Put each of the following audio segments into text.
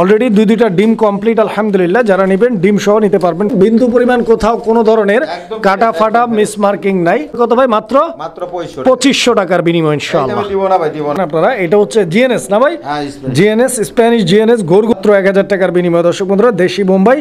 Already দুইটা ডিম complete আলহামদুলিল্লাহ। যারা নেবেন ডিম সহ নিতে পারবেন, বিন্দু পরিমাণ কোথাও কোনো ধরনের কাটা ফাটা মিস মার্কিং নাই। কত ভাই? মাত্র 2500 টাকার বিনিময় ইনশাআল্লাহ। আপনারা এটা হচ্ছে জিএনএস না ভাই? জিএনএস, স্প্যানিশ জিএনএস গরুগুত্র 1000 টাকার বিনিময়। দর্শক বন্ধুরা, দেশি বোম্বাই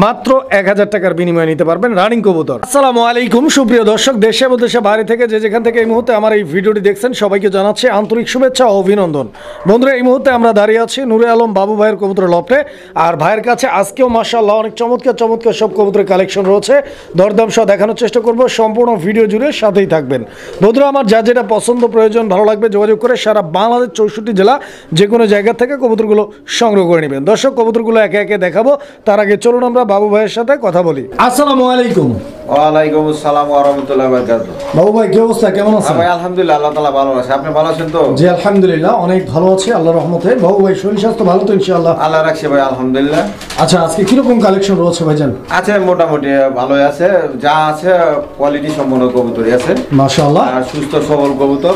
মাত্র 1000 টাকার বিনিময়ে নিতে পারবেন রানিং কবুতর। আসসালামু আলাইকুম সুপ্রিয় দর্শক, দেশে এবং দেশের বাইরে থেকে যে যেখান থেকে এই মুহূর্তে আমার এই ভিডিওটি দেখছেন সবাইকে জানাচ্ছি আন্তরিক শুভেচ্ছা ও অভিনন্দন। বন্ধুরা, এই মুহূর্তে আমরা দাঁড়িয়ে আছি নূরে আলম বাবু ভাইয়ের কবুতর লফটে। আর ভাইয়ের কাছে আজকেও মাশাআল্লাহ অনেক চমৎকার চমৎকার সব কবুতরের কালেকশন রয়েছে। দরদাম সহ দেখানোর চেষ্টা করব, সম্পূর্ণ ভিডিও জুড়ে সাথেই থাকবেন। বন্ধুরা, আমার যা যেটা পছন্দ প্রয়োজন ভালো লাগবে যোগাযোগ করে সারা বাংলাদেশ 64 জেলা যে কোনো জায়গা থেকে কবুতরগুলো সংগ্রহ করে নেবেন। দর্শক, কবুতরগুলো একে একে দেখাবো, তার আগে চলুন আমরা বাবু ভাইয়ের সাথে কথা বলি। আসসালামু আলাইকুম। ওয়ালাইকুম আসসালাম ওয়া রাহমাতুল্লাহি ওয়া বারাকাতুহু। বাবু ভাই কি অবস্থা, কেমন আছেন? ভাই আলহামদুলিল্লাহ, আল্লাহ তাআলা ভালো আছে। আপনি ভালো আছেন তো? জি আলহামদুলিল্লাহ, অনেক ভালো আছি আল্লাহর রহমতে। বাবু ভাই শরীর স্বাস্থ্য ভালো তো ইনশাআল্লাহ? আল্লাহ রাখছে ভাই আলহামদুলিল্লাহ। আচ্ছা, আজকে কিরকম কালেকশন রয়েছে ভাইজান? আছে মোটামুটি ভালোই আছে, যা আছে কোয়ালিটি সম্পন্ন কবুতরই আছে মাশাআল্লাহ। আর সুস্থ সবল কবুতর,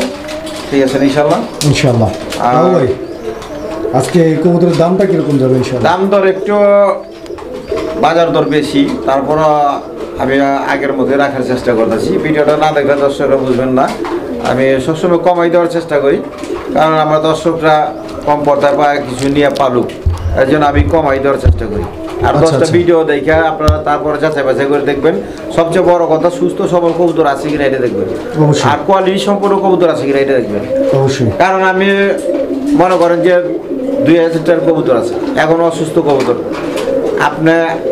ঠিক আছে ইনশাআল্লাহ ইনশাআল্লাহ। বাবু ভাই আজকে কবুতরের দামটা কিরকম যাবে ইনশাআল্লাহ? দাম দর একটু বাজার দর বেশি, তারপর আমি আগের মধ্যে রাখার চেষ্টা করতেছি। ভিডিওটা না দেখলে দর্শকরা বুঝবেন না। আমি সবসময় কমাই দেওয়ার চেষ্টা করি, কারণ আমার দর্শকরা কম পড়তায় বা কিছু নিয়ে পালুক, এর জন্য আমি কমাই দেওয়ার চেষ্টা করি। আর 10টা ভিডিও দেখে আপনারা তারপরে যাচাই বাছাই করে দেখবেন। সবচেয়ে বড় কথা, সুস্থ সবল কবুতর আছে কিনা এটা দেখবেন, আর কোয়ালিটি সম্পূর্ণ কবুতর আছে কিনা এটা দেখবেন অবশ্যই। কারণ আমি মনে করেন যে 2000 টাকার কবুতর আছে, এখন অসুস্থ কবুতর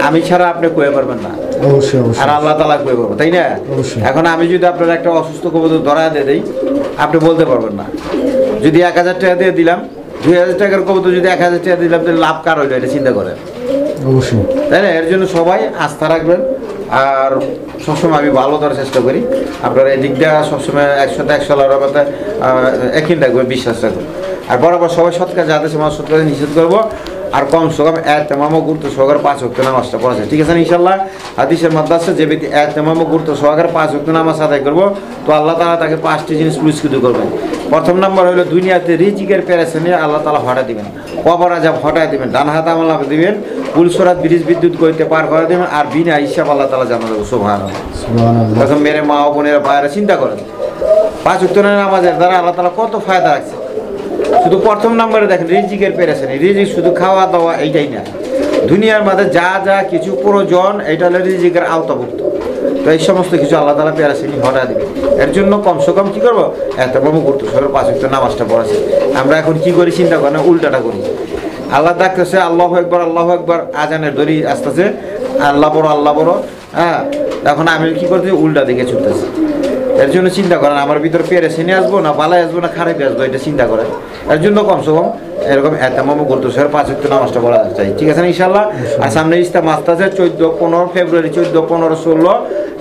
আমি ছাড়া আপনি কয়ে পারবেন না, আর আল্লাহ তাআলা কয়ে পারবো, তাই না? এখন আমি যদি আপনার একটা অসুস্থ কবুতর ধরা দিয়ে দিই, আপনি বলতে পারবেন না। যদি 1000 টাকা দিয়ে দিলাম, 2000 টাকার কবুতর যদি 1000 টাকা দিলাম, তাহলে লাভ কার হইলো এটা চিন্তা করেন, অবশ্যই, তাই না? এর জন্য সবাই আস্থা রাখবেন, আর সবসময় আমি ভালো করার চেষ্টা করি। আপনারা এই দিকটা সবসময় 100 আল্লাহর মধ্যে একই রাখবেন, বিশ্বাস রাখবেন। আর বরাবর সবাই সৎ কাজ যাতে সমাজ সৎ কাজে নিষেধ করবো, আর কমসে কম এতেমাম গুরুত্ব সহকারে 5 ওয়াক্ত নামাজটা পড়াছে, ঠিক আছে ইনশাআল্লাহ? হাদিসের মধ্যে আছে, যে ব্যক্তি এতেমাম গুরুত্ব সহকারে 5 ওয়াক্ত নামাজ আদায় করবো, তো আল্লাহ তাআলা তাকে 5টি জিনিস পুরস্কৃত করবেন। প্রথম নম্বর হলো দুনিয়াতে রিজিকের পেরেশানি আল্লাহ তাআলা হটাই দিবেন, কবর আযাব হটাই দিবেন, ডান হাত আমল দিবেন, পুলসরাত ব্রিজ বিদ্যুৎ করতে পার করে দিবেন, আর বিনা হিসাব আল্লাহ তাআলা জানা দেবো। সুবহানাল্লাহ, সুবহানাল্লাহ। এখন মেরে মা ও বোনেরা বাইরে চিন্তা করেন, 5 ওয়াক্ত নামাজের দ্বারা আল্লাহ তাআলা কত ফায়দা রাখছে। শুধু প্রথম নম্বরে দেখেন রিজিকের পেরেশানি, রিজিক শুধু খাওয়া দাওয়া এইটাই না, দুনিয়ার মধ্যে যা যা কিছু প্রয়োজন এটা হলো রিজিকের আওতাভুক্ত। তো এই সমস্ত কিছু আল্লাহ তাআলা পেরেশানি হটা দিবে। এর জন্য কমসে কম কি করবো, এতেমাম গুরুত্ব সহকারে 5 ওয়াক্ত নামাজটা পড়াছে। আমরা এখন কি করি চিন্তা করেন, উল্টাটা করি। আল্লাহ ডাকতেছে আল্লাহু আকবার, আল্লাহু আকবার, আজানের দড়ি আসতেছে, আল্লাহ বড়, আল্লাহ বড়, হ্যাঁ। এখন আমি কি করতেছি, উল্টা দিকে ছুটতেছি। এর জন্য চিন্তা করেন, আমার ভিতরে পেরেশানি আসবো না বালাই আসবো না খারাপ আসবো, এটা চিন্তা করেন। এর জন্য কমসে কম এরকম এতেমাম গুরুত্ব সহকারে 5 ওয়াক্ত নামাজটা পড়া চাই, ঠিক আছে ইনশাআল্লাহ? আর সামনে ইজতেমা আসতেছে 14, 15 ফেব্রুয়ারি, 14, 15, 16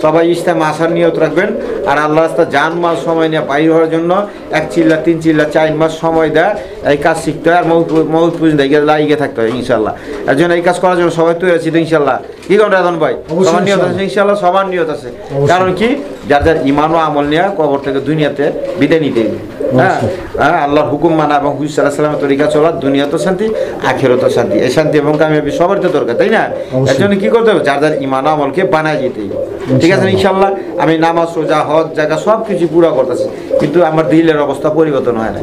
সবাই ইজতেমা আসার নিয়ত রাখবেন। আর আল্লাহ রাস্তায় জান মাল সময় নিয়ে বাইর হওয়ার জন্য 1 চিল্লা 3 চিল্লা 4 মাস সময় দেয়, এই কাজ শিখতে হয়, আর মৌত পর্যন্ত লাগিয়ে থাকতে হয় ইনশাআল্লাহ। এর জন্য এই কাজ করার জন্য সবাই তৈরি আছি তো ইনশাআল্লাহ। কি করেন রাজন ভাই? সবার নিয়ত আছে ইনশাআল্লাহ, সবার নিয়ত আছে। কারণ কি, যার যার ইমান ও আমল নিয়ে কবর থেকে দুনিয়াতে বিদায় নিতে হবে। হ্যাঁ, আল্লাহর হুকুম মানা এবং হুজুর সাল্লাল্লাহু আলাইহি ওয়াসাল্লামের তরিকা চলা, দুনিয়া তো শান্তি আখিরাত তো শান্তি। এই শান্তি এবং কামিয়াবি সবার তো দরকার, তাই না? এর জন্য কি করতে হবে, যার যার ইমান ও আমলকে বানায় যেতে হবে, ঠিক আছে ইনশাআল্লাহ? আমি নামাজ রোজা হজ জায়গা সব কিছু পুরো করতেছি, কিন্তু আমার দিলের অবস্থা পরিবর্তন হয় না।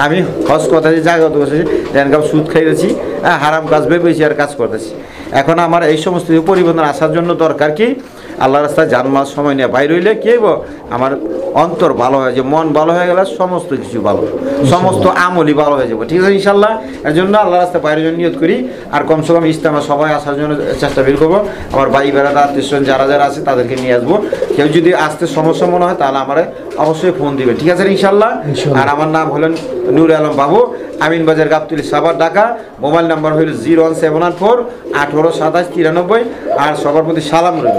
আমি হজ করতেছি, জায়গা বসেছি, যেন সুদ খাইতেছি, হারাম কাজ ভেবেছি আর কাজ করতেছি। এখন আমার এই সমস্ত পরিবর্তন আসার জন্য দরকার কি, আল্লাহ রাস্তায় জানমাল সময় নিয়ে বাইর হইলে কি হইব, আমার অন্তর ভালো হয়ে যাবে, মন ভালো হয়ে গেলে সমস্ত কিছু ভালো, সমস্ত আমলই ভালো হয়ে যাবে, ঠিক আছে ইনশাআল্লাহ? এর জন্য আল্লাহ রাস্তায় বাইরের জন্য নিয়ত করি। আর কমসে কম ইজতেমা সবাই আসার জন্য চেষ্টা বের করবো। আমার ভাই বেড়াদা আত্মীয় যারা যারা আছে তাদেরকে নিয়ে আসবো। কেউ যদি আসতে সমস্যা মনে হয় তাহলে আমার অবশ্যই ফোন দিবেন, ঠিক আছে ইনশাআল্লাহ? আর আমার নাম হলেন নূরে আলম বাবু, আমিন বাজার, গাবতলী, সাভার, ঢাকা। মোবাইল নাম্বার হলো 01714 18 27 93। আর সবার প্রতি সালাম রইল।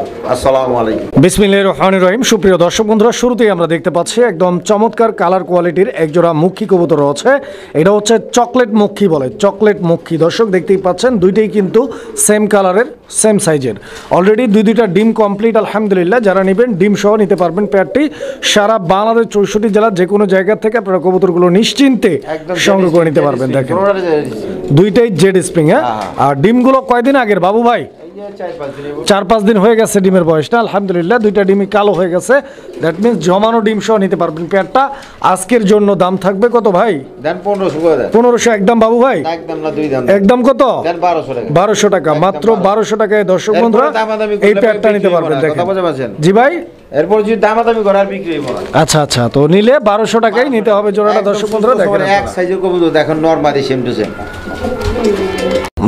আসসালামু আলাইকুম। বিসমিল্লাহির রহমানির রহিম। সুপ্রিয় দর্শক বন্ধুরা, শুরুতেই আমরা দেখতে পাচ্ছি একদম চমৎকার কালার কোয়ালিটির একজোড়া মুখী কবুতর রয়েছে। এটা হচ্ছে চকলেট মুখী বলে, চকলেট মুখী। দর্শক দেখতেই পাচ্ছেন দুইটাই কিন্তু সেম কালারের, সেম সাইজের। অলরেডি দুইটা ডিম কমপ্লিট আলহামদুলিল্লাহ। যারা নেবেন ডিম সহ নিতে পারবেন পেয়ারটি। সারা বাংলাদেশ 64 জেলার যে কোনো জায়গা থেকে আপনারা কবুতরগুলো নিশ্চিন্তে সংগ্রহ করে নিতে পারবেন। দেখেন দুইটাই জেড স্প্রিং। হ্যাঁ, আর ডিমগুলো কয়দিন আগের বাবু ভাই? 4-5 দিন হয়ে গেছে ডিমের বয়সটা আলহামদুলিল্লাহ। দুইটা ডিমই কালো হয়ে গেছে, দ্যাট মিনস জমানো ডিম সহ নিতে পারবেন পেয়ারটা। আজকের জন্য দাম থাকবে কত ভাই? 1500 একদম বাবু ভাই? একদম কত? 1200 টাকা, মাত্র 1200 টাকায় দর্শক বন্ধুরা এই পেয়ারটা নিতে পারবেন। দেখেন জি ভাই, এরপর যদি দামাদামি করার বিক্রি হবে। আচ্ছা আচ্ছা, তো নিলে 1200 টাকায় নিতে হবে জোড়াটা দর্শক বন্ধুরা। দেখেন এক সাইজের কবুতর দেখেন, নরমালি সেম টু সেম।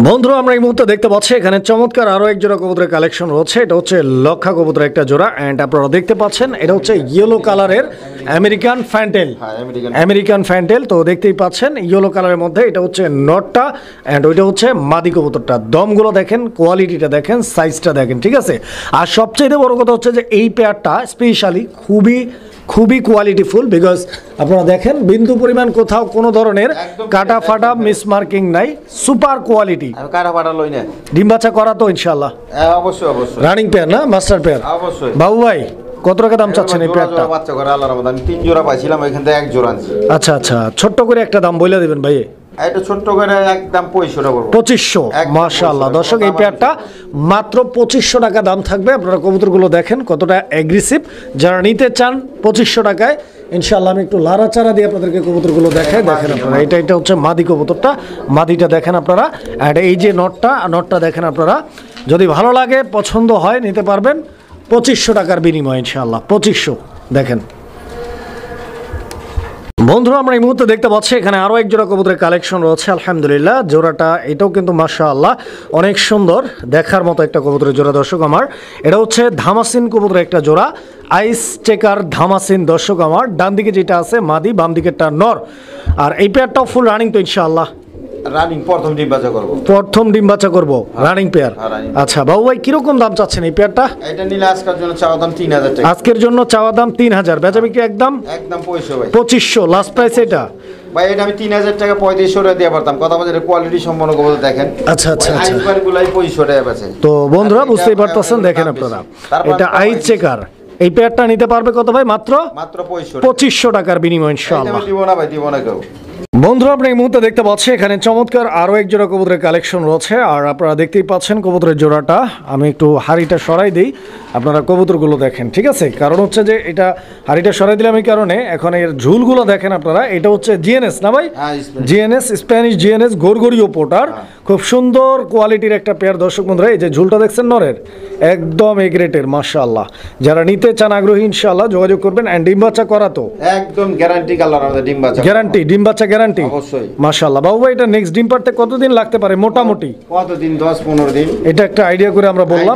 বন্ধুরা আমরা এই মুহূর্তে দেখতে পাচ্ছি এখানে চমৎকার আরো এক জোড়া কবুতরের কালেকশন রয়েছে। এটা হচ্ছে লক্ষা কবুতরের একটা জোড়া, এন্ড আপনারা দেখতে পাচ্ছেন এটা হচ্ছে ইয়েলো কালারের আমেরিকান ফ্যান্টেল। আমেরিকান ফ্যান্টেল, তো দেখতেই পাচ্ছেন ইয়েলো কালারের মধ্যে এটা হচ্ছে নটটা, এন্ড ওইটা হচ্ছে মাদি কবুতরটা। দমগুলো দেখেন, কোয়ালিটিটা দেখেন, সাইজটা দেখেন, ঠিক আছে। আর সবচেয়ে বড় কথা হচ্ছে যে এই পেয়ারটা স্পেশালি খুবই কোয়ালিটিফুল, বিকজ আপনারা দেখেন বিন্দু পরিমাণ কোথাও কোনো ধরনের কাটা ফাটা মিসমার্কিং নাই, সুপার কোয়ালিটি। কাটা ফাটা লই না, ডিম বাচ্চা করা তো ইনশাআল্লাহ? অবশ্যই অবশ্যই। রানিং পেয়ার না, মাস্টার পেয়ার? অবশ্যই। বাবু ভাই কত টাকা দাম চাচ্ছেন এই পেয়ারটা? বাচ্চা করে আল্লাহর রহমতে আমি 3 জোড়া পাইছিলাম, এখান থেকে 1 জোড়া আনছি। আচ্ছা আচ্ছা, ছোট্ট করে একটা দাম বলে দিবেন ভাই। এটা ছোট্ট করে একদম 2500 টাকা পড়বে। 2500, মাশাআল্লাহ। দর্শক এই পেয়ারটা মাত্র 2500 টাকা দাম থাকবে। আপনারা কবুতরগুলো দেখেন কতটা অ্যাগ্রেসিভ। যারা নিতে চান 2500 টাকায় ইনশাআল্লাহ আমি একটু লাড়াচাড়া দিয়ে আপনাদেরকে কবুতরগুলো দেখাই। দেখেন আপনারা, এটা হচ্ছে মাদি কবুতরটা, মাদিটা দেখেন আপনারা। আর এই যে নটটা দেখেন আপনারা। যদি ভালো লাগে, পছন্দ হয়, নিতে পারবেন 2500 টাকার বিনিময়ে ইনশাআল্লাহ। 2500 দেখেন বন্ধুরা, আমরা এই মুহূর্তে দেখতে পাচ্ছি এখানে আরো এক জোড়া কবুতরের কালেকশন রয়েছে আলহামদুলিল্লাহ। জোড়াটা এটাও কিন্তু মাশাআল্লাহ অনেক সুন্দর, দেখার মতো একটা কবুতরের জোড়া দর্শক আমার। এটা হচ্ছে ধামাসিন কবুতরের একটা জোড়া, আইস চেকার ধামাসিন দর্শক আমার। ডান দিকে যেটা আছে মাদি, বাম দিকেরটা নর। আর এই পেয়ারটাও ফুল রানিং তো ইনশাআল্লাহ? রানিং, প্রথম ডিম বাচ্চা করব। প্রথম ডিম বাচ্চা করব, রানিং পেয়ার। আচ্ছা বাবু ভাই, কিরকম দাম চাচ্ছেন এই পেয়ারটা? এটা নিলে আজকের জন্য চাওয়া দাম 3000 টাকা। আজকের জন্য চাওয়া দাম 3000, বেচা বিক্রি একদম 2500 ভাই। 2500 লাস্ট প্রাইস এটা ভাই। এটা আমি 3000 টাকা 3500 টাকা দিয়ে পারতাম। কথা বলতে কোয়ালিটি সম্পন্ন কবুতর দেখেন। আচ্ছা আচ্ছা আচ্ছা, আইসবারগুলাই 2500 টাকা বেচে। তো বন্ধুরা বুঝতেই পারতেছেন, দেখেন আপনারা এটা আইস চেকার। এই পেয়ারটা নিতে পারবে কত ভাই? মাত্র 2500 টাকার বিনিময়ে ইনশাআল্লাহ। দিব না ভাই, দিব না কেউ। বন্ধুরা আপনি এই মুহূর্তে দেখতে পাচ্ছেন এখানে চমৎকার আরো এক জোড়া কবুতরের কালেকশন রয়েছে। আর আপনারা দেখতেই পাচ্ছেন কবুতরের জোড়াটা। আমি একটু হাড়িটা সরাই দিই, আপনারা কবুতরগুলো দেখেন, ঠিক আছে। কারণ হচ্ছে যে এটা হাড়িটা সরাই দিলাম এই কারণে, এখন এর ঝুলগুলো দেখেন আপনারা। এটা হচ্ছে জিএনএস না ভাই? জিএনএস, স্প্যানিশ জিএনএস, গোরগোরিও পোটার। খুব সুন্দর কোয়ালিটির একটা পেয়ার দর্শক বন্ধুরা। এই যে ঝুলটা দেখছেন নরের, একদম এ গ্রেটের মাশাআল্লাহ। যারা নিতে চান আগ্রহী ইনশাআল্লাহ যোগাযোগ করবেন। এন্ড ডিম বাচ্চা করা তো একদম গ্যারান্টি, কালার আমাদের ডিম বাচ্চা গ্যারান্টি, ডিম বাচ্চা গ্যারান্টি অবশ্যই মাশাআল্লাহ। বাবু ভাই এটা নেক্সট ডিম পারতে কতদিন লাগতে পারে মোটামুটি? কতদিন? 10-15 দিন। এটা একটা আইডিয়া করে আমরা বললাম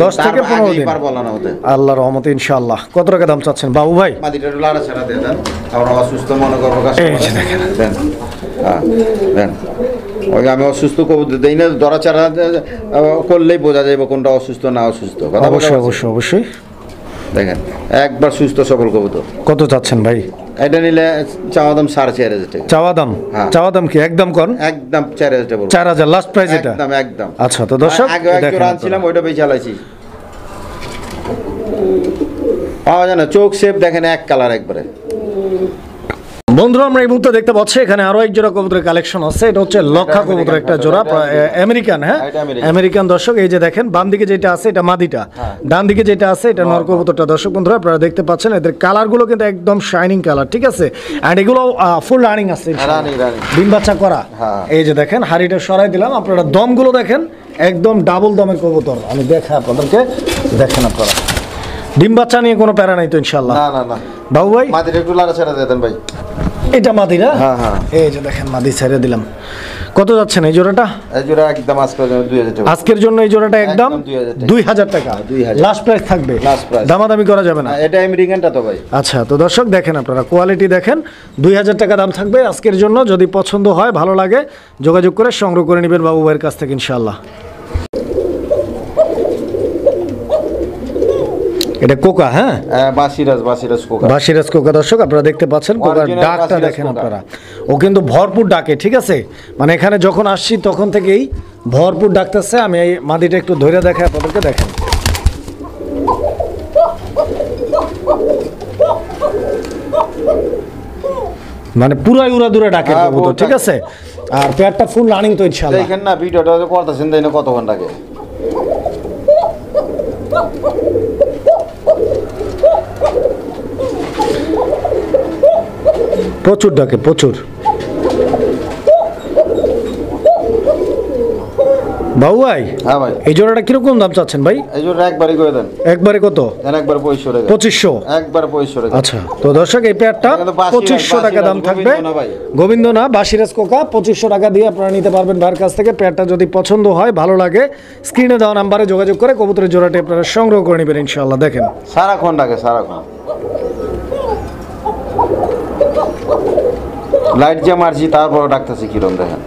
10 থেকে 15 দিন আল্লাহর রহমতে ইনশাআল্লাহ। কত টাকা দাম চাচ্ছেন বাবু ভাই? মাদিটা লাড়া ছাড়া দিয়ে দেন, আমরা অসুস্থ মনে করবো কাস্টমার। দেন দেন, ওই আমি অসুস্থ কবুতর দেই না, দরা ছাড়া করলেই বোঝা যাবে কোনটা অসুস্থ না অসুস্থ। অবশ্যই অবশ্যই অবশ্যই। দেখেন একবার সুস্থ সবল কবুতর। কত চাচ্ছেন ভাই? এটা নিলে চাওয়া দাম 4500 টাকা। চাওয়া দাম? চাওয়া দাম কি একদম কোন? একদম 4000 টাকা। 4000 লাস্ট প্রাইস এটা? একদম একদম। আচ্ছা তো দর্শক আগে এক জোড়া আনছিলাম, ওইটা বেচে চালাইছি। পাওয়া যায় না, চোখ শেপ দেখেন এক কালার একবারে। বন্ধুরা আমরা এই মুহূর্তে দেখতে পাচ্ছি এখানে আরো এক জোড়া কবুতরের কালেকশন আছে। এটা হচ্ছে লক্ষা কবুতরের একটা জোড়া, আমেরিকান। হ্যাঁ আমেরিকান দর্শক। এই যে দেখেন বাম দিকে যেটা আছে এটা মাদিটা, ডান দিকে যেটা আছে এটা নর কবুতরটা। দর্শক বন্ধুরা আপনারা দেখতে পাচ্ছেন এদের কালারগুলো কিন্তু একদম শাইনিং কালার, ঠিক আছে। এন্ড এগুলো ফুল রানিং আছে, ডিম বাচ্চা করা। এই যে দেখেন হাড়িটা সরাই দিলাম, আপনারা দমগুলো দেখেন একদম ডাবল দমের কবুতর। আমি দেখাই আপনাদেরকে, দেখেন আপনারা ডিম বাচ্চা নিয়ে কোনো প্যারা নাই তো ইনশাআল্লাহ? না না না। বাবু ভাই মাদিটা একটু লাড়া ছাড়া দিয়ে দেন ভাই। এটা মাদি না? এই যে দেখেন মাদি ছেড়ে দিলাম। কত যাচ্ছেন এই জোড়াটা? এই জোড়া একদম আজকের জন্য 2000 টাকা। আজকের জন্য এই জোড়াটা একদম 2000 টাকা। লাস্ট প্রাইস থাকবে, দামাদামি করা যাবে না। এটা আমেরিকানটা তো ভাই। আচ্ছা তো দর্শক দেখেন আপনারা কোয়ালিটি দেখেন, 2000 টাকা দাম থাকবে আজকের জন্য। যদি পছন্দ হয়, ভালো লাগে, যোগাযোগ করে সংগ্রহ করে নেবেন বাবু ভাইয়ের কাছ থেকে ইনশাআল্লাহ। এটা কোকা, হ্যাঁ বাসিরাজ কোকা। বাসিরাজ কোকা দর্শক আপনারা দেখতে পাচ্ছেন, কোকার Original ডাকটা বাসিরাজ দেখেন কোকা। আপনারা। ও কিন্তু ভরপুর ডাকে, ঠিক আছে, মানে এখানে যখন আসছি তখন থেকেই ভরপুর ডাকতেছে। আমি এই মাদিটা একটু ধরে দেখাই আপনাদেরকে, দেখেন। মানে পুরাই উড়াদুরা ডাকে হ্যাঁ, কবুতর, ঠিক আছে। আর পেয়ারটা ফুল রানিং তো ইনশাআল্লাহ। দেখেন না ভিডিওটা করতেছেন তাই না, কত ঘন্টাকে প্রচুর ডাকে, প্রচুর। বাবু ভাই, হ্যাঁ ভাই, এই জোড়াটা কিরকম দাম চাচ্ছেন ভাই? এই জন্য একবারই করে দেন। একবারে কত? দেন একবার 2500 টাকা। 2500। একবার 2500 টাকা। আচ্ছা, তো দর্শক এই পেয়ারটা এখানে বাসিরাজ, 2500 টাকা দাম বাসিরাজ, থাকবে। গোবিন্দ না ভাই। গোবিন্দ না, বাসিরাজ কোকা 2500 টাকা দিয়ে আপনারা নিতে পারবেন ভাইয়ের কাছ থেকে। পেয়ারটা যদি পছন্দ হয়, ভালো লাগে, স্ক্রিনে দেওয়া নাম্বারে যোগাযোগ করে কবুতরের জোড়াটি আপনারা সংগ্রহ করে নেবেন ইনশাআল্লাহ। দেখেন সারাক্ষণ ডাকে, সারাক্ষণ লাইট যে মারছি তারপর ডাকতেছি কিরম দেখেন।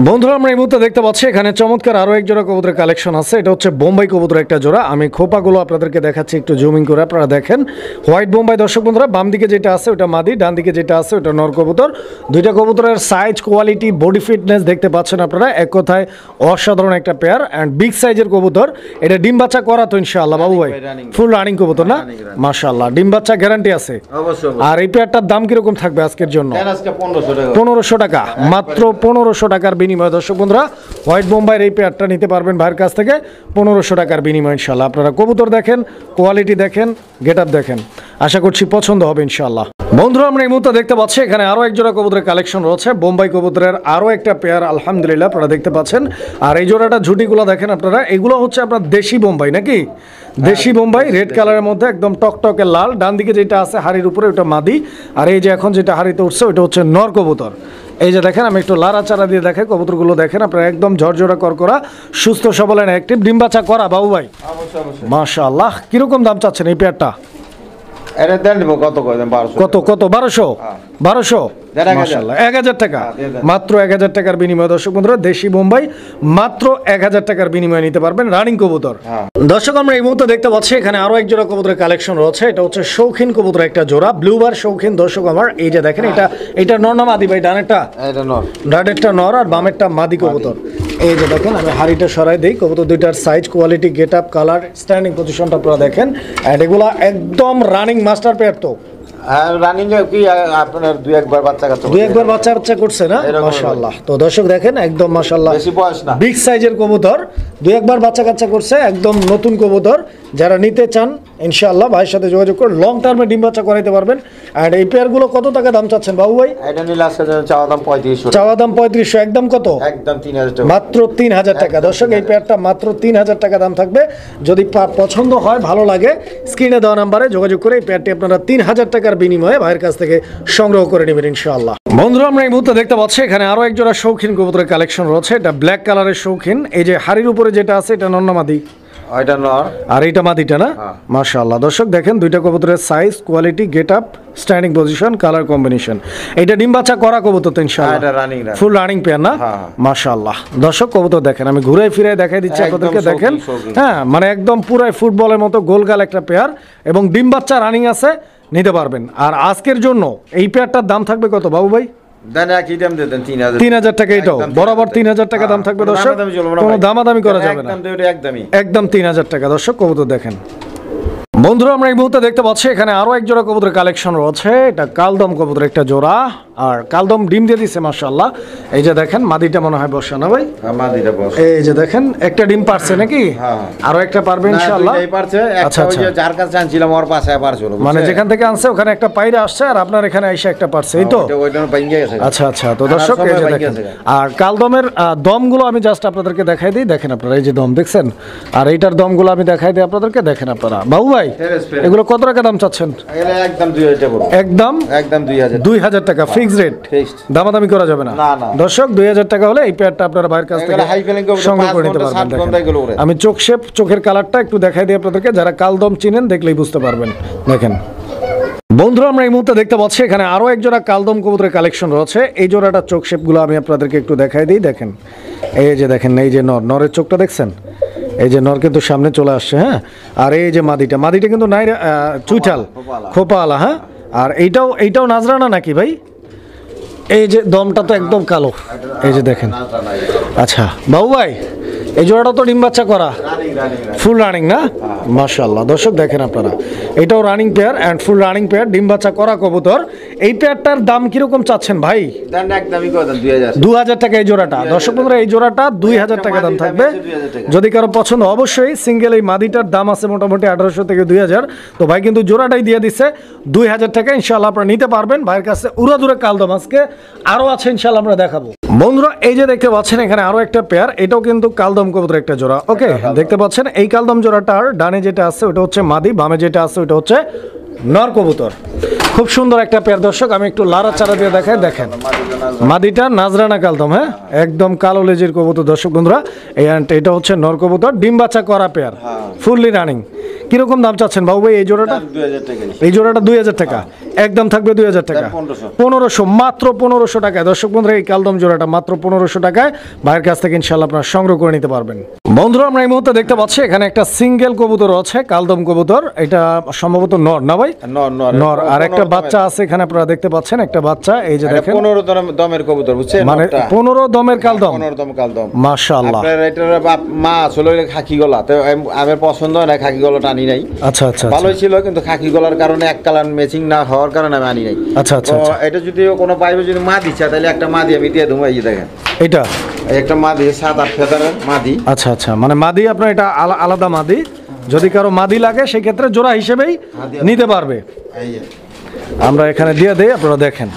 বন্ধুরা, আমরা এই মুহূর্তে দেখতে পাচ্ছি এখানে চমৎকার আরো এক জোড়া কবুতরের কালেকশন আছে। এটা হচ্ছে বোম্বাই কবুতর একটা জোড়া। আমি খোপাগুলো আপনাদেরকে দেখাচ্ছি একটু জুমিং করে, আপনারা দেখেন। হোয়াইট বোম্বাই দর্শক বন্ধুরা, বাম দিকে যেটা আছে ওটা মাদি, ডান দিকে যেটা আছে ওটা নর কবুতর। দুইটা কবুতরের সাইজ, কোয়ালিটি, বডি ফিটনেস দেখতে পাচ্ছেন আপনারা। এক কথায় অসাধারণ একটা পেয়ার অ্যান্ড বিগ সাইজের কবুতর। এটা ডিম বাচ্চা করা তো ইনশাআল্লাহ বাবু ভাই? ফুল রানিং কবুতর না? মাশাআল্লাহ, ডিম বাচ্চা গ্যারান্টি আছে। অবশ্যই। আর এই পেয়ারটার দাম কিরকম থাকবে আজকের জন্য? আজকে 1500 টাকা। 1500 টাকা, মাত্র 1500 টাকার বিনিময়ে দর্শক বন্ধুরা হোয়াইট বোম্বাইয়ের এই পেয়ারটা নিতে পারবেন ভাইয়ের কাছ থেকে 1500 টাকার বিনিময়ে ইনশাআল্লাহ। আপনারা কবুতর দেখেন, কোয়ালিটি দেখেন, গেট আপ দেখেন, আশা করছি পছন্দ হবে ইনশাআল্লাহ। বন্ধুরা, আমরা এই মুহূর্তে দেখতে পাচ্ছি এখানে আরো এক জোড়া কবুতরের কালেকশন রয়েছে। বোম্বাই কবুতরের আরো একটা পেয়ার আলহামদুলিল্লাহ আপনারা দেখতে পাচ্ছেন। আর এই জোড়াটা ঝুটিগুলো দেখেন আপনারা, এগুলো হচ্ছে আপনার দেশি বোম্বাই নাকি? দেশি বোম্বাই, রেড কালারের মধ্যে একদম টকটকে লাল। ডান দিকে যেটা আছে হাড়ির উপরে ওটা মাদি, আর এই যে এখন যেটা হাড়িতে উঠছে ওটা হচ্ছে নর কবুতর। এই যে দেখেন, আমি একটু লাড়াচাড়া দিয়ে দেখাই কবুতরগুলো দেখেন আপনারা, একদম ঝরঝরা করকরা, সুস্থ সবল এন্ড অ্যাক্টিভ, ডিম বাচ্চা করা বাবু ভাই। অবশ্যই অবশ্যই। মাশাআল্লাহ, কিরকম দাম চাচ্ছেন এই পেয়ারটা? এটা দেন নিব কত করে দেন? 1200। কত কত? 1200? 1200 দেন 1000। মাশাআল্লাহ, 1000 টাকা, দিয়ে দেন। মাত্র 1000 টাকার বিনিময়ে দর্শক বন্ধুরা দেশি বোম্বাই মাত্র 1000 টাকার বিনিময়ে নিতে পারবেন রানিং কবুতর। হ্যাঁ। দর্শক, আমরা এই মুহূর্তে দেখতে পাচ্ছি এখানে আরো এক জোড়া কবুতরের কালেকশন রয়েছে। এটা হচ্ছে শৌখিন কবুতর একটা জোড়া, ব্লুবার শৌখিন দর্শক আমার। এই যে দেখেন, এটা নর না মাদি ভাই? ডানেরটা এটা নর, ডানেরটা নর আর বামেরটা মাদি কবুতর। এই যে দেখেন, আমি হাড়িটা সরাই দেই, কবুতর দুইটার size, quality, get up, colour, standing পজিশনটা আপনারা দেখেন। এন্ড এগুলা একদম রানিং মাস্টার পেয়ার তো। আর রানিং কি আপনার দুই একবার বাচ্চা কাচ্চা দুই একবার বাচ্চা করছে না? এরকম মাশাআল্লাহ। তো দর্শক দেখেন, একদম মাশাআল্লাহ বেশি বয়স না, বিগ সাইজের কবুতর, দুই একবার বাচ্চা করছে, একদম নতুন কবুতর। যারা নিতে চান ইনশাআল্লাহ ভাইয়ের সাথে যোগাযোগ করে লং টার্মে ডিম বাচ্চা করাইতে পারবেন। আর এই পেয়ারগুলো কত টাকা দাম চাচ্ছেন বাবু ভাই? এটা নিলে আজকে চাওয়া দাম 3500। চাওয়া দাম 3500, একদম কত? একদম 3000 টাকা। মাত্র 3000 টাকা। দর্শক, এই পেয়ারটা মাত্র 3000 টাকা দাম থাকবে। যদি পছন্দ হয়, ভালো লাগে, স্ক্রিনে দেওয়া নাম্বারে যোগাযোগ করে এই পেয়ারটি আপনারা 3000 টাকার বিনিময়ে ভাইয়ের কাছ থেকে সংগ্রহ করে নেবেন ইনশাআল্লাহ। বন্ধুরা, আমরা এই মুহূর্তে দেখতে পাচ্ছি এখানে আরো এক জোড়া শৌখিন কবুতরের কালেকশন রয়েছে। এটা ব্ল্যাক কালারের শৌখিন। এই যে হাড়ির উপরে যেটা আছে এটা নর না মাদি? এটা নর আর এইটা মাদিটা না? মাশাআল্লাহ। দর্শক দেখেন, দুইটা কবুতরের size, quality, get up, standing position, colour combination. এটা ডিম বাচ্চা করা কবুতর তো ইনশাআল্লাহ? এটা রানিং, ফুল রানিং পেয়ার না? মাশাআল্লাহ। দর্শক কবুতর দেখেন, আমি ঘুরে ফিরে দেখাই দিচ্ছি আপনাদেরকে, দেখেন। হ্যাঁ, মানে একদম পুরাই ফুটবলের মতো গোলগাল একটা পেয়ার এবং ডিম বাচ্চা রানিং আছে, নিতে পারবেন। আর আজকের জন্য এই পেয়ারটার দাম থাকবে কত বাবু ভাই? দেন একই দাম দেন 3000। 3000 টাকা, এটাও বরাবর 3000 টাকা দাম থাকবে দর্শক, কোনো দামাদামি করা যাবে না, একদম 3000 টাকা। দর্শক কবুতর দেখেন। বন্ধুরা, আমরা এই মুহূর্তে দেখতে পাচ্ছি এখানে আরো এক জোড়া কবুতরের কালেকশন রয়েছে। এটা কালদম কবুতর একটা জোড়া, আর কালদম ডিম দিয়ে দিছে মাশাআল্লাহ। এই যে দেখেন, মাদিটা মনে হয় বসা না ভাই? মাদিটা বস। এই যে দেখেন, একটা ডিম পারছে নাকি? আরো একটা পারবে ইনশাআল্লাহ। দুইটাই পারছে, একটা ওই যে যার কাছে আনছিলাম ওর পাশে পারছে, মানে যেখান থেকে আনছে ওখানে একটা পায়রা আসছে, আর আপনার এখানে আইসা একটা পারছে, এই তো? ওইটা ভাঙে গেছে। আচ্ছা আচ্ছা। তো দর্শক, এই যে দেখেন, আর কালদমের দমগুলো আমি জাস্ট আপনাদেরকে দেখাই দিই, দেখেন আপনারা। এই যে দম দেখছেন, আর এইটার দমগুলো আমি দেখাই দিই আপনাদেরকে, দেখেন আপনারা। বাবু ভাই, এগুলো কত টাকা দাম চাচ্ছেন? একদম 2000 টাকা। একদম 2000 টাকা ফিক্সড রেট, দামাদামি করা যাবে না দর্শক। 2000 টাকা হলে এই পেয়ারটা আপনারা ভাইয়ের কাছ থেকে সংগ্রহ করে নিতে পারবেন। আমি চোখের কালারটা একটু দেখাই দিই আপনাদেরকে, যারা কালদম চিনেন দেখলেই বুঝতে পারবেন। দেখেন বন্ধুরা, আমরা এই মুহূর্তে দেখতে পাচ্ছি এখানে আরো এক জোড়া কালদম কবুতরের কালেকশন রয়েছে। এই জোড়াটা চোখ শেপগুলো আমি আপনাদেরকে একটু দেখাই দিই, দেখেন। এই যে দেখেন, এই যে নরের চোখটা দেখছেন, এই যে নর কিন্তু সামনে চলে আসছে, হ্যাঁ। আর এই যে মাদিটা কিন্তু নাই চুইঠাল, খোপালা, হ্যাঁ। আর এইটাও নাজরানা নাকি ভাই? এই যে দমটা তো একদম কালো, এই যে দেখেন। আচ্ছা বাবু ভাই, এই জোড়াটা তো ডিম বাচ্চা করা, ফুল রানিং না? মাশাআল্লাহ, দর্শক দেখেন আপনারা, এটাও running pair and full running pair, ডিম বাচ্চা করা কবুতর। এই পেয়ারটার দাম কিরকম চাচ্ছেন ভাই? 2000 টাকা এই জোড়াটা। দর্শক বন্ধুরা, এই জোড়াটা 2000 টাকা দাম থাকবে। যদি কারো পছন্দ, অবশ্যই সিঙ্গেল এই মাদিটার দাম আছে মোটামুটি 1800 থেকে 2000। তো ভাই কিন্তু জোড়াটাই দিয়ে দিচ্ছে 2000 টাকা। ইনশাআল্লাহ আপনারা নিতে পারবেন ভাইয়ের কাছে। উড়াদুরা কালদম আজকে আরো আছে, ইনশাআল্লাহ আমরা দেখাবো। বন্ধুরা, এই যে দেখতে পাচ্ছেন এখানে আরো একটা পেয়ার, এটাও কিন্তু কালদম কবুতর একটা জোড়া। ওকে, দেখতে পাচ্ছেন এই কালদম জোড়াটার ডানে যেটা আছে ওটা হচ্ছে মাদি, বামে যেটা আছে ওটা হচ্ছে নর কবুতর। খুব সুন্দর একটা পেয়ার। দর্শক আমি একটু লাড়াচাড়া দিয়ে দেখাই, দেখেন মাদিটা নাজরানা কালদম, হ্যাঁ, একদম কালো লেজের কবুতর। দর্শক বন্ধুরা, এটা হচ্ছে নর কবুতর, ডিম বাচ্চা করা পেয়ার, ফুললি রানিং। কিরকম দাম চাচ্ছেন বাবু ভাই এই জোড়াটা? এই জোড়াটা 2000 টাকা একদম থাকবে। 2000 টাকা, 1500, মাত্র 1500 টাকায়। দর্শক বন্ধুরা, এই কালদম জোড়াটা মাত্র 1500 টাকায় ভাইয়ের কাছ থেকে ইনশাআল্লাহ আপনারা সংগ্রহ করে নিতে পারবেন। বন্ধুরা, আমরা এই মুহূর্তে দেখতে পাচ্ছি এখানে একটা সিঙ্গেল কবুতর আছে, কালদম কবুতর। এটা সম্ভবত নর না ভাই? নর। আর একটা বাচ্চা আছে এখানে, আপনারা দেখতে পাচ্ছেন একটা বাচ্চা, এই যে দেখেন 15 দমের কবুতর, বুঝছেন? মানে 15 দমের কালদম। 15 দম কালদম, মাশাআল্লাহ। আপনার এটার মা আসলে খাকি গলা, তো আমার পছন্দ হয় না, খাকি গলাটা আনি নাই। আচ্ছা আচ্ছা, ভালোই ছিল, কিন্তু খাকি গলার কারণে এক কালার ম্যাচিং না হওয়ার কারণে আমি আনি নাই। আচ্ছা আচ্ছা, এটা যদি কোনো পাইবে, যদি মা দিচ্ছে তাহলে একটা মাদি আমি দিয়ে দেবো। এই যে দেখেন এটা একটা মাদি 7-8 ফেদারের মাদি। আচ্ছা আচ্ছা, মানে মাদি আপনার এটা আলাদা মাদি। যদি কারো মাদি লাগে সেই ক্ষেত্রে জোড়া হিসেবেই নিতে পারবে। আমরা এখানে দিয়ে দেই, আপনারা দেখেন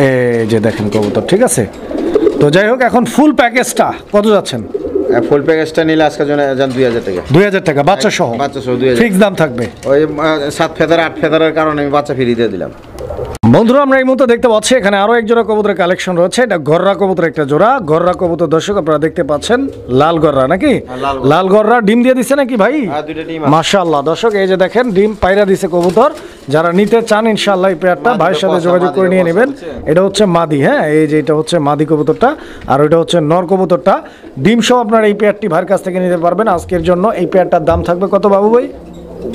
এই যে দেখেন কবুতর, ঠিক আছে। তো যাই হোক, এখন ফুল প্যাকেজটা কত যাচ্ছেন? ফুল প্যাকেজটা নিলে আজকের জন্য 2000 টাকা। 2000 টাকা বাচ্চা সহ? বাচ্চা সহ 2000 ফিক্স দাম থাকবে। ওই 7 ফেদার 8 ফেদারের কারণে আমি বাচ্চা ফ্রি দিয়ে দিলাম। বন্ধুরা, আমরা এই মুহূর্তে দেখতে পাচ্ছি এখানে আরো এক জোড়া কবুতরের কালেকশন রয়েছে। এটা গররা কবুতর একটা জোড়া, গররা কবুতর। দর্শক আপনারা দেখতে পাচ্ছেন লাল গররা নাকি? লাল গররা ডিম দিয়ে দিছে নাকি ভাই? দুইটা ডিম। মাশাআল্লাহ, দর্শক এই যে দেখেন ডিম পায়রা দিছে কবুতর। যারা নিতে চান ইনশাআল্লাহ এই পেয়ারটা ভাইয়ের সাথে যোগাযোগ করে নিয়ে নেবেন। এটা হচ্ছে মাদি, হ্যাঁ, এই যে এটা হচ্ছে মাদি কবুতরটা, আর ওইটা হচ্ছে নর কবুতরটা। ডিম সহ আপনারা এই পেয়ারটি ভাইয়ের কাছ থেকে নিতে পারবেন। আজকের জন্য এই পেয়ারটার দাম থাকবে কত বাবু ভাই?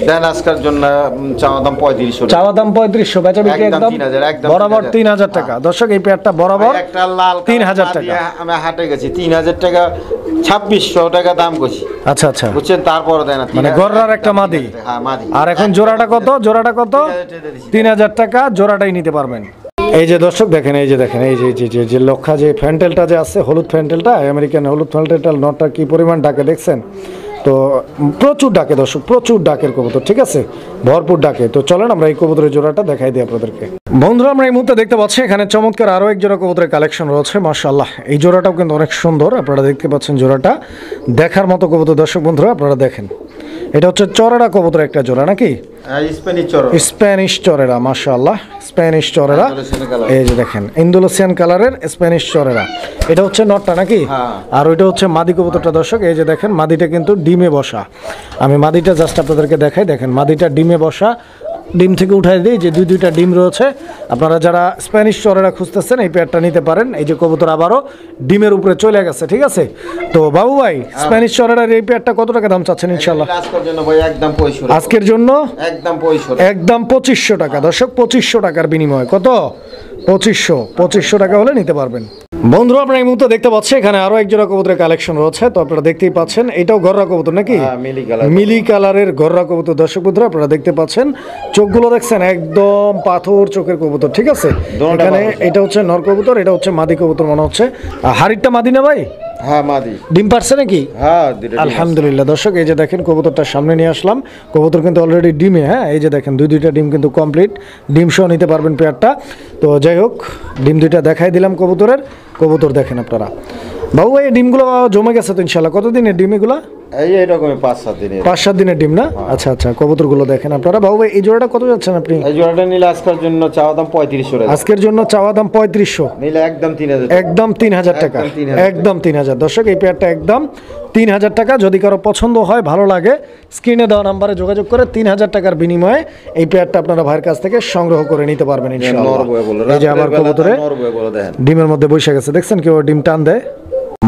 দেন আজকের জন্য চাওয়া দাম 3500। চাওয়া দাম 3500, বেচা বিক্রি একদম বরাবর 3000 টাকা। দর্শক এই পেয়ারটা বরাবর একটা লাল 3000 টাকা। আমি হাটে গেছি 3000 টাকা, 2600 টাকা দাম কইছি। আচ্ছা আচ্ছা, বুঝছেন? তারপর দেন মানে গররার একটা মাদি। হ্যাঁ, মাদি। আর এখন জোড়াটা কত? জোড়াটা কত? 3000 টাকা জোড়াটাই নিতে পারবেন। এই যে দর্শক দেখেন, এই যে দেখেন, এই যে লক্ষা যে ফ্যান্টেলটা যে আছে, হলুদ ফ্যান্টেলটা, আমেরিকান হলুদ ফ্যান্টেলটা, নটটা কি পরিমাণ ডাকে দেখছেন? তো প্রচুর ডাকে দর্শক, প্রচুর ডাকের কবুতর, ঠিক আছে, ভরপুর ডাকে। তো চলেন আমরা এই কবুতরের জোড়াটা দেখাই দিই আপনাদেরকে। বন্ধুরা, আমরা এই মুহূর্তে দেখতে পাচ্ছি এখানে চমৎকার আরো এক জোড়া কবুতরের কালেকশন রয়েছে। মাশাআল্লাহ, এই জোড়াটাও কিন্তু অনেক সুন্দর। আপনারা দেখতে পাচ্ছেন জোড়াটা দেখার মতো কবুতর। দর্শক বন্ধুরা আপনারা দেখেন, এটা হচ্ছে চরেরা কবুতর একটা জোড়া নাকি? স্প্যানিশ চরেরা, মাশাআল্লাহ, স্প্যানিশ চরেরা। এই যে দেখেন ইন্দোনেশিয়ান কালারের স্প্যানিশ চরেরা। এটা হচ্ছে নটটা নাকি? আর ওইটা হচ্ছে মাদি কবুতরটা। দর্শক এই যে দেখেন, মাদিটা কিন্তু ডিমে বসা। আমি মাদিটা জাস্ট আপনাদেরকে দেখাই, দেখেন মাদিটা ডিমে বসা। ডিম থেকে উঠাই দিই, যে দুইটা ডিম রয়েছে। আপনারা যারা স্প্যানিশ চরেরা খুঁজতেছেন এই পেয়ারটা নিতে পারেন। এই যে কবুতর আবারও ডিমের উপরে চলে গেছে, ঠিক আছে। তো বাবু ভাই, স্প্যানিশ চরেরার এই পেয়ারটা কত টাকা দাম চাচ্ছেন ইনশাআল্লাহ? আজকের জন্য একদম 2500 টাকা। দর্শক 2500 টাকার বিনিময়ে কত? 2500 টাকা হলে নিতে পারবেন। বন্ধুরা, আপনারা এই মুহূর্তে দেখতে পাচ্ছেন এখানে আরো এক জোড়া কবুতরের কালেকশন রয়েছে। তো আপনারা দেখতেই পাচ্ছেন, এটাও গররা কবুতর নাকি? মিলি কালারের গররা কবুতর। দর্শক বন্ধুরা আপনারা দেখতে পাচ্ছেন, চোখগুলো দেখছেন একদম পাথর চোখের কবুতর, ঠিক আছে। এখানে এটা হচ্ছে নর কবুতর, এটা হচ্ছে মাদি কবুতর মনে হচ্ছে। হাড়িটা মাদি না ভাই? হ্যাঁ, মাদি। ডিম পারছে নাকি? হ্যাঁ, আলহামদুলিল্লাহ। দর্শক এই যে দেখেন কবুতরটা সামনে নিয়ে আসলাম। কবুতর কিন্তু অলরেডি ডিমে, হ্যাঁ, এই যে দেখেন দুইটা ডিম কিন্তু কমপ্লিট। ডিম সহ নিতে পারবেন পেয়ারটা। তো যাই হোক, ডিম দুইটা দেখাই দিলাম কবুতরের। কবুতর দেখেন আপনারা। বাবু ভাই, এই ডিমগুলো জমে গেছে তো ইনশাআল্লাহ? কতদিনের ডিম এগুলা? এইরকমই 5-7 দিনের। 5-7 দিনের ডিম না? আচ্ছা আচ্ছা, কবুতরগুলো দেখেন আপনারা। বাবু ভাই, এই জোড়াটা কত যাচ্ছেন আপনি? এই জোড়াটা নিলে আজকের জন্য চাওয়া দাম 3500 টাকা। আজকের জন্য চাওয়া দাম 3500, নিলে একদম 3000। একদম 3000 টাকা, একদম 3000। দর্শক এই পেয়ারটা একদম 3000 টাকা। যদি কারো পছন্দ হয়, ভালো লাগে, স্ক্রিনে দেওয়া নাম্বারে যোগাযোগ করে 3000 টাকার বিনিময়ে এই পেয়ারটা আপনারা ভাইয়ের কাছ থেকে সংগ্রহ করে নিতে পারবেন ইনশাআল্লাহ। এই যে আমার কবুতরে ডিমের মধ্যে বসে গেছে, দেখছেন কেউ ডিম টান দেয়।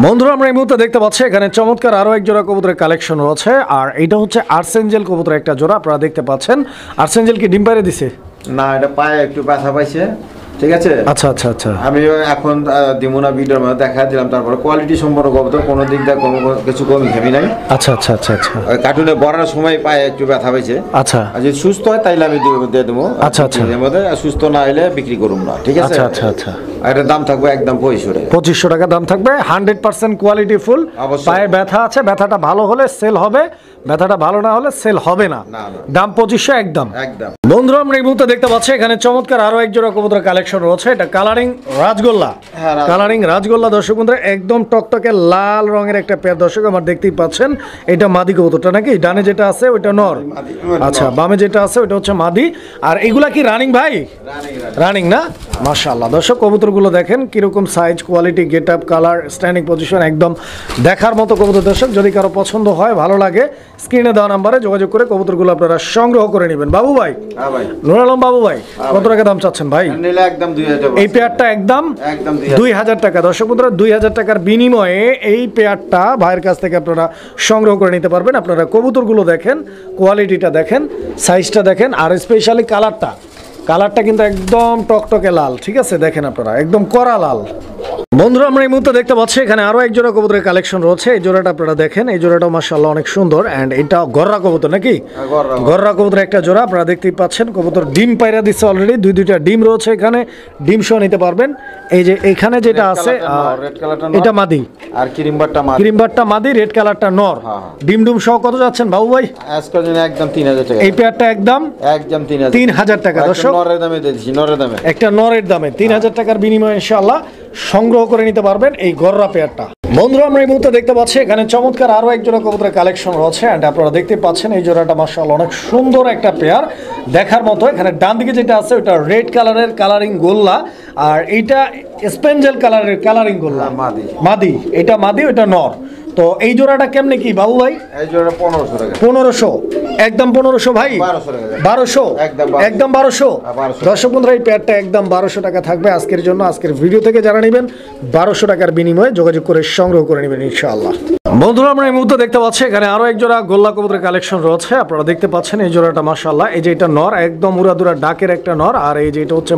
বন্ধুরা আমরা এই মুহূর্তে দেখতে পাচ্ছি এখানে চমৎকার আরো এক জোড়া কবুতরের কালেকশন রয়েছে, আর এটা হচ্ছে আর্সেঞ্জেল কবুতরের একটা জোড়া। আপনারা দেখতে পাচ্ছেন আর্সেঞ্জেল কি ডিম পাড়ে দিছে? না, এটা পায়ে একটু ব্যথা পাইছে, ঠিক আছে। আচ্ছা আচ্ছা আচ্ছা, আমি এখন দিমুনা ভিডিওর মধ্যে দেখা দিলাম, তারপরে কোয়ালিটি সম্পর্ক কবুতর কোনো দিক দিয়ে কোনো কিছু কমি খামি নাই। আচ্ছা আচ্ছা আচ্ছা আচ্ছা, কার্টুনে বড়ার সময় পায়ে একটু ব্যথা পাইছে। আচ্ছা, আর যদি সুস্থ হয় তাইলে আমি দিয়ে দেবো। আচ্ছা আচ্ছা, এর মধ্যে সুস্থ না হলে বিক্রি করুম না, ঠিক আছে। আচ্ছা আচ্ছা আচ্ছা, আর এটার দাম থাকবে একদম 2500 টাকা দাম থাকবে। 100% কোয়ালিটি ফুল। পায়ে ব্যথা আছে, ব্যথাটা ভালো হলে সেল হবে, ব্যথাটা ভালো না হলে সেল হবে না। দাম 2500 একদম একদম। বন্ধুরা আমরা এই মুহূর্তে দেখতে পাচ্ছি এখানে চমৎকার আরো এক জোড়া কবুতরের কালেকশন রয়েছে। এটা কালারিং রাজগোল্লা, কালারিং রাজগোল্লা দর্শক বন্ধুরা, একদম টকটকে লাল রঙের একটা পেয়ার। দর্শক আমার দেখতেই পাচ্ছেন এটা মাদি কবুতরটা নাকি? ডানে যেটা আছে ওইটা নর, আচ্ছা বামে যেটা আছে ওইটা হচ্ছে মাদি। আর এগুলা কি রানিং ভাই? রানিং না? মাশাআল্লাহ দর্শক কবুতরগুলো দেখেন কিরকম size, quality, get up, colour, standing position একদম দেখার মতো কবুতর। দর্শক যদি কারো পছন্দ হয়, ভালো লাগে, স্ক্রিনে দেওয়া নাম্বারে যোগাযোগ করে কবুতরগুলো আপনারা সংগ্রহ করে নেবেন। বাবু ভাই, নুর আলম বাবু ভাই, কত টাকা দাম চাচ্ছেন ভাই? একদম 2000। এই পেয়ারটা একদম 2000 টাকা। দর্শক বন্ধুরা 2000 টাকার বিনিময়ে এই পেয়ারটা ভাইয়ের কাছ থেকে আপনারা সংগ্রহ করে নিতে পারবেন। আপনারা কবুতরগুলো দেখেন, কোয়ালিটিটা দেখেন, সাইজটা দেখেন, আর স্পেশালি কালারটা কিন্তু একদম টকটকে লাল, ঠিক আছে। দেখেন আপনারা একদম কড়া লাল। বন্ধুরা আমরা এই মুহূর্তে দেখতে পাচ্ছি এখানে আরো এক জোড়া কবুতরের কালেকশন রয়েছে। এই জোড়াটা আপনারা দেখেন, এই জোড়াটাও মাশাআল্লাহ অনেক সুন্দর। এন্ড এটা গররা কবুতর নাকি? গররা কবুতর একটা জোড়া। আপনারা দেখতেই পাচ্ছেন কবুতর ডিম পায়রা দিচ্ছে অলরেডি, দুইটা ডিম রয়েছে এখানে, ডিম সহ নিতে পারবেন। এই যে এখানে যেটা আছে এটা মাদি, আর ক্রিমবারটা মাদি, রেড কালারটা নর। ডিম ডুম সহ কত যাচ্ছেন বাবু ভাই? আজকের জন্য একদম 3000 টাকা। এই পেয়ারটা একদম 3000 টাকা। দর্শক নরের দামে দিয়েছি, নরের দামে, একটা নরের দামে 3000 টাকার বিনিময়ে ইনশাআল্লাহ সংগ্রহ করে নিতে পারবেন এই গররা পেয়ারটা। বন্ধুরা আমরা এই মুহূর্তে দেখতে পাচ্ছি এখানে চমৎকার আরো এক জোড়া কবুতরের কালেকশন রয়েছে। এন্ড আপনারা দেখতে পাচ্ছেন এই জোড়াটা মাশাআল্লাহ অনেক সুন্দর একটা পেয়ার, দেখার মতো। এখানে ডান দিকে যেটা আছে ওটা রেড কালারের কালারিং গোল্লা, আর এইটা স্পেঞ্জেল কালারের কালারিং গোল্লা মাদি। এটা মাদি, ওইটা নর। তো এই জোড়াটা কেমনে কি বাবু ভাই? এই জোড়া 1500 টাকা। 1500 একদম 1500 ভাই? 1200 একদম 1200। দর্শক বন্ধুরা এই পেয়ারটা একদম 1200 টাকা থাকবে আজকের জন্য। আজকের ভিডিও থেকে যারা নেবেন 1200 টাকার বিনিময়ে যোগাযোগ করে সংগ্রহ করে নেবেন ইনশাআল্লাহ। বন্ধুরা আমরা এই মুহূর্তে দেখতে পাচ্ছি এখানে আরো এক জোড়া গোল্লা কবুতরের কালেকশন রয়েছে। আপনারা দেখতে পাচ্ছেন এই জোড়াটা মাশাআল্লাহ। এই যে এটা নর, একদম উড়াদুরা ডাকের একটা নর। আর এই যে এটা হচ্ছে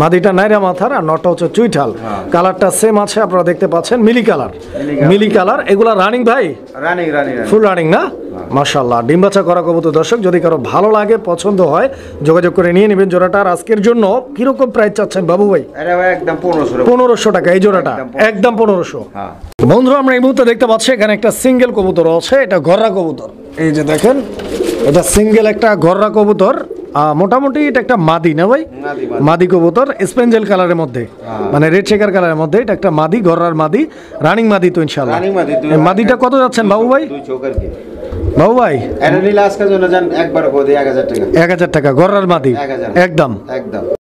মাদিটা নাইরা মাথার, আর নরটা হচ্ছে চুইঠাল। কালারটা সেম আছে, আপনারা দেখতে পাচ্ছেন মিলি কালার। এগুলা রানিং ভাই? রানিং ফুল রানিং না? মাশাআল্লাহ ডিম বাচ্চা করা কবুতর। দর্শক যদি কারো ভালো লাগে, পছন্দ হয়, যোগাযোগ করে নিয়ে নেবেন জোড়াটা। আর আজকের জন্য কিরকম প্রাইস চাচ্ছেন বাবু ভাই? একদম 1500 টাকা এই জোড়াটা, একদম 1500। বন্ধুরা আমরা এই মুহূর্তে দেখতে পাচ্ছি এখানে একটা সিঙ্গেল কবুতর আছে, এটা গররা কবুতর। এই যে দেখেন এটা সিঙ্গেল একটা গররা কবুতর। মোটামুটি এটা একটা মাদি না ভাই? মাদি কবুতর, স্পেঞ্জেল কালারের মধ্যে, মানে রেড শেকার কালারের মধ্যে। এটা একটা মাদি, গররার মাদি, রানিং মাদি তো ইনশাআল্লাহ। মাদিটা কত যাচ্ছেন বাবু ভাই? বাবু ভাই এটা নিলে আজকের জন্য যান একবার 1000 টাকা। 1000 টাকা গররার মাদি একদম।